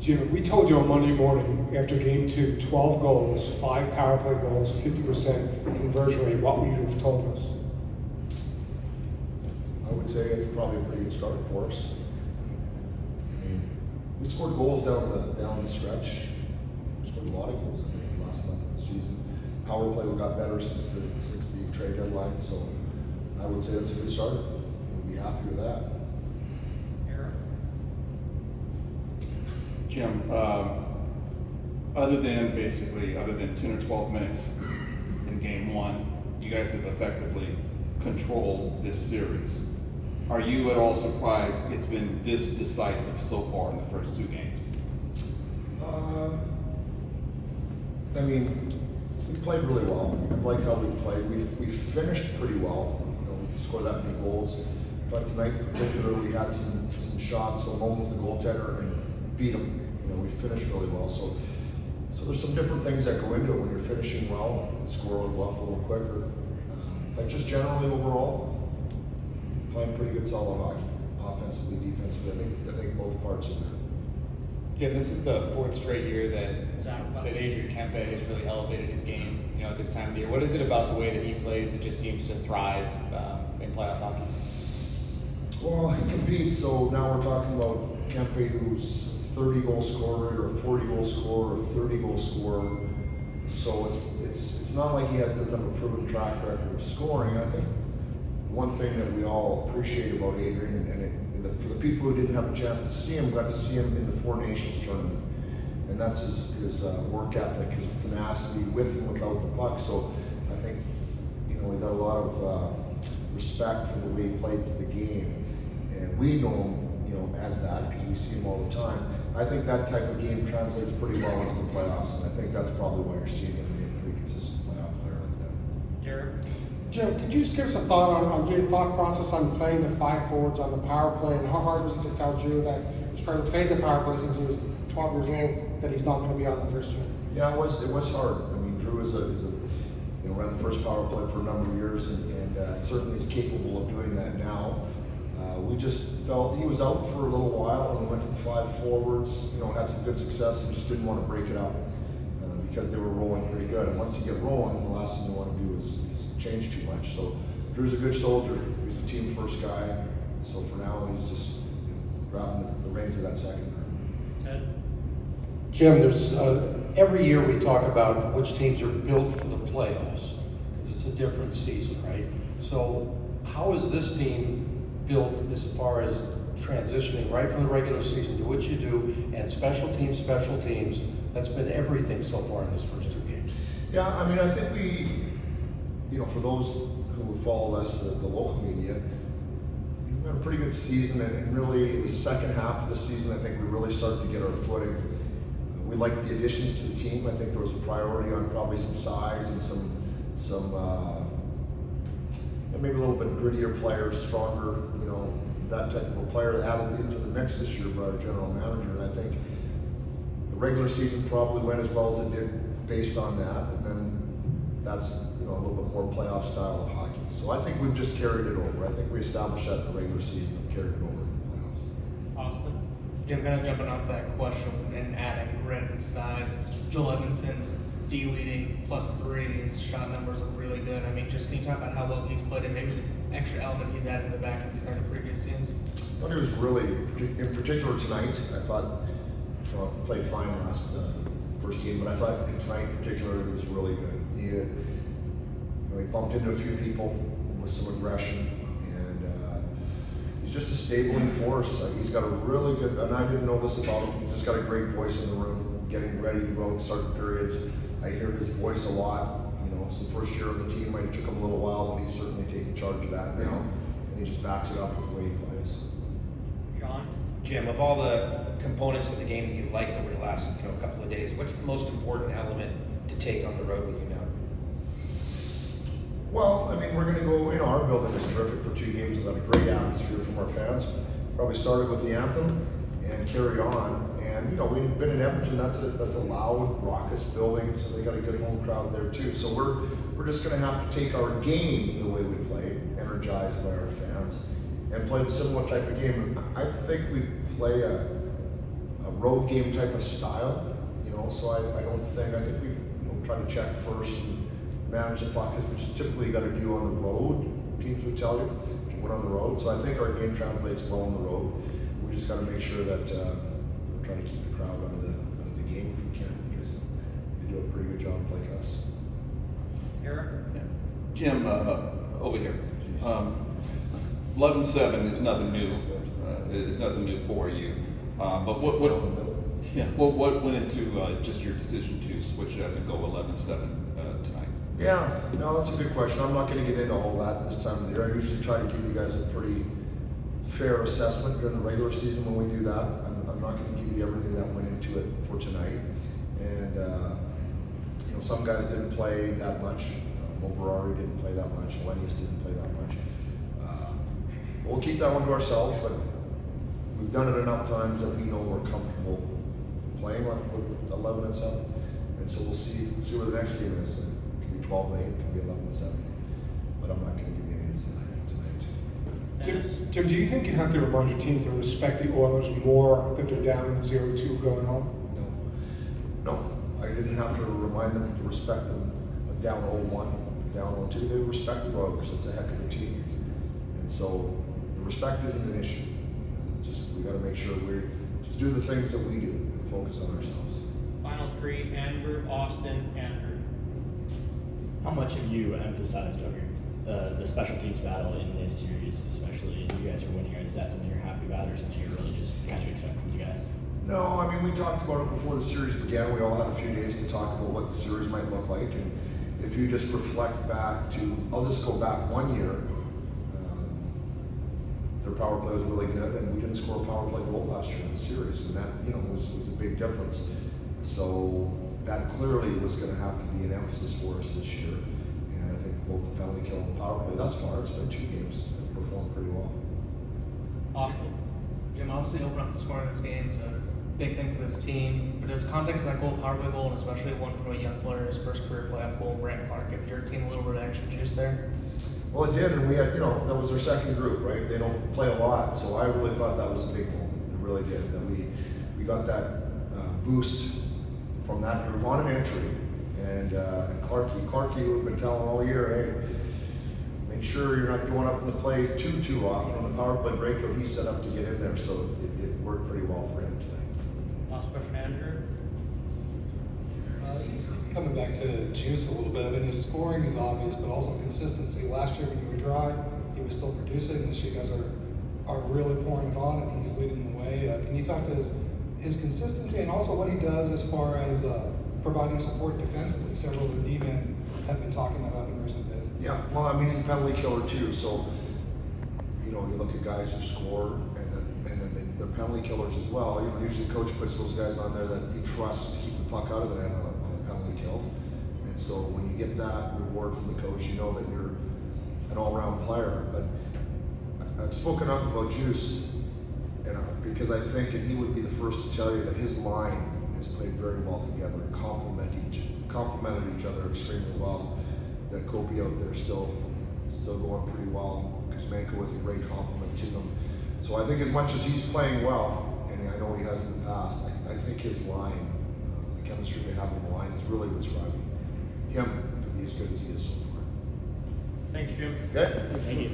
Jim, if we told you on Monday morning after game 2, 12 goals, 5 power play goals, 50% conversion rate, what would you have told us? I would say it's probably a pretty good start for us. I mean, we scored goals down the stretch. We scored a lot of goals in the last month of the season. Power play got better since the trade deadline, so I would say that's a good start. We'd be happy with that. Jim, other than 10 or 12 minutes in game 1, you guys have effectively controlled this series. Are you at all surprised it's been this decisive so far in the first 2 games? I mean, we played really well. I like how we played. We finished pretty well. You know, we scored that many goals. But tonight in particular, we had some shots alone with the goaltender and beat him. You know, we finished really well. So there's some different things that go into it when you're finishing well and scoring well a little quicker. But just generally overall, playing pretty good solid hockey, offensively, defensively. I think both parts are there. Yeah, this is the 4th straight year that Adrian Kempe has really elevated his game. You know, at this time of the year, what is it about the way that he plays that just seems to thrive in playoff hockey? Well, he competes. So now we're talking about Kempe, who's 30 goal scorer or 40 goal scorer or 30 goal scorer. So it's not like he doesn't have a proven track record of scoring. I think one thing that we all appreciate about Adrian, and for the people who didn't have a chance to see him, got to see him in the Four Nations tournament, and that's his work ethic, his tenacity with and without the puck. So I think we got a lot of respect for the way he played the game, and we know him as that because we see him all the time. I think that type of game translates pretty well into the playoffs, and I think that's probably why you're seeing him being a pretty consistent playoff player like that. Garrett? Jim, could you just give us a thought on your thought process on playing the 5 forwards on the power play, and how hard was it to tell Drew that he's trying to play the power play since he was 12 years old, that he's not going to be on the first unit? Yeah, it was hard. I mean, Drew ran the first power play for a number of years, and certainly is capable of doing that now. We just felt he was out for a little while, and we went to the 5 forwards. Had some good success, and just didn't want to break it up because they were rolling pretty good. And once you get rolling, the last thing you want to do is change too much. So Drew's a good soldier. He's a team first guy. So for now, he's just grabbing the reins of that second round. Ted? Jim, there's every year we talk about which teams are built for the playoffs because it's a different season, right? So how is this team built as far as transitioning right from the regular season to what you do, and special teams? That's been everything so far in this first 2 games. Yeah, I mean, I think we, for those who follow us, the local media, we had a pretty good season, and really the second half of the season, I think we really started to get our footing. We liked the additions to the team. I think there was a priority on probably some size and some and maybe a little bit grittier players, stronger, that type of a player added into the mix this year by our general manager. And I think the regular season probably went as well as it did based on that. And then that's a little bit more playoff style of hockey. So I think we've just carried it over. I think we established that in the regular season and carried it over in the playoffs. Austin? Jim, kind of jumping off that question and adding grit and size. Joel Edmondson, D-leading +3, his shot numbers look really good. I mean, just can you talk about how well he's played and maybe the extra element he's added to the back end compared to previous teams? I thought he was really, in particular tonight, I thought, played fine last first game, but I thought tonight in particular it was really good. He bumped into a few people with some aggression, and he's just a stabling force. He's got a really good, and I didn't know this about him, he's just got a great voice in the room, getting ready to go and start periods. I hear his voice a lot. It's the first year on the team, might have took him a little while, but he's certainly taking charge of that now, and he just backs it up with the way he plays. John? Jim, of all the components of the game that you've liked over the last couple of days, what's the most important element to take on the road with you now? Well, I mean, we're going to go, our building is terrific for 2 games. We've got a great atmosphere from our fans. Probably started with the anthem and carried on. And, we've been in Edmonton, that's a loud, raucous building, so they got a good home crowd there too. So we're just going to have to take our game the way we play, energized by our fans, and play the similar type of game. I think we play a a road game type of style, so I think we try to check first and manage the clock, which is typically you got to do on the road, teams would tell you, to win on the road. So I think our game translates well on the road. We just got to make sure that we're trying to keep the crowd out of the game if we can, because they do a pretty good job like us. Eric? Jim, over here. 11-7 is nothing new. Is nothing new for you. But what went into just your decision to switch it up and go 11-7 tonight? Yeah, no, that's a good question. I'm not going to get into all that this time of the year. I usually try to give you guys a pretty fair assessment during the regular season when we do that. I'm not going to give you everything that went into it for tonight. And some guys didn't play that much. Overari didn't play that much. Lenius didn't play that much. We'll keep that one to ourselves, but we've done it enough times that we know we're comfortable playing with 11-7, and so we'll see where the next game is. It could be 12-8, it could be 11-7, but I'm not going to give you any tonight. Jim, do you think you have to remind your team to respect the Oilers more that they're down 0-2 going home? No, I didn't have to remind them to respect them down 0-1, down 0-2. They respect the Oilers. It's a heck of a team, and so the respect isn't an issue. We got to make sure we just do the things that we do and focus on ourselves. Final three: Andrew, Austin, Andrew. How much have you emphasized over the special teams battle in this series, especially if you guys are winning? Is that something you're happy about, or something you're really just kind of expecting from you guys? No, I mean, we talked about it before the series began. We all had a few days to talk about what the series might look like, and if you just reflect back to, I'll just go back 1 year. Their power play was really good, and we didn't score a power play goal last year in the series, and that was a big difference. So that clearly was going to have to be an emphasis for us this year. And I think both the penalty kill and power play thus far, it's been 2 games, have performed pretty well. Austin. Jim, obviously open up the scoring in this game is a big thing for this team, but does context of that goal, power play goal, and especially one from a young player, his first career playoff goal, Brant Clark, give your team a little bit of extra juice there? Well, it did, and we had, that was their second group, right? They don't play a lot, so I really thought that was a big moment. It really did. That we got that boost from that group on an entry, and Clarkie, who had been telling all year, hey, make sure you're not going up in the play too often. On the power play breakout, he's set up to get in there, so it worked pretty well for him tonight. Last question, Andrew. Coming back to Juice a little bit, I mean, his scoring is obvious, but also consistency. Last year when you were dry, he was still producing. This year you guys are really pouring it on, and he's leading the way. Can you talk to his consistency and also what he does as far as providing support defensively? Several of the D-men have been talking about in recent days. Yeah, well, I mean, he's a penalty killer too, so, you look at guys who score, and then they're penalty killers as well. Usually coach puts those guys on there that he trusts to keep the puck out of the net on a penalty kill. And so when you get that reward from the coach, you know that you're an all-around player. But I've spoken enough about Juice, because I think, and he would be the first to tell you, that his line has played very well together and complemented each other extremely well. That Kobe out there still going pretty well, because Manko was a great compliment to them. So I think as much as he's playing well, and I know he has in the past, I think his line, the chemistry they have in the line, is really what's driving him to be as good as he is so far. Thanks, Jim. Okay? Thank you.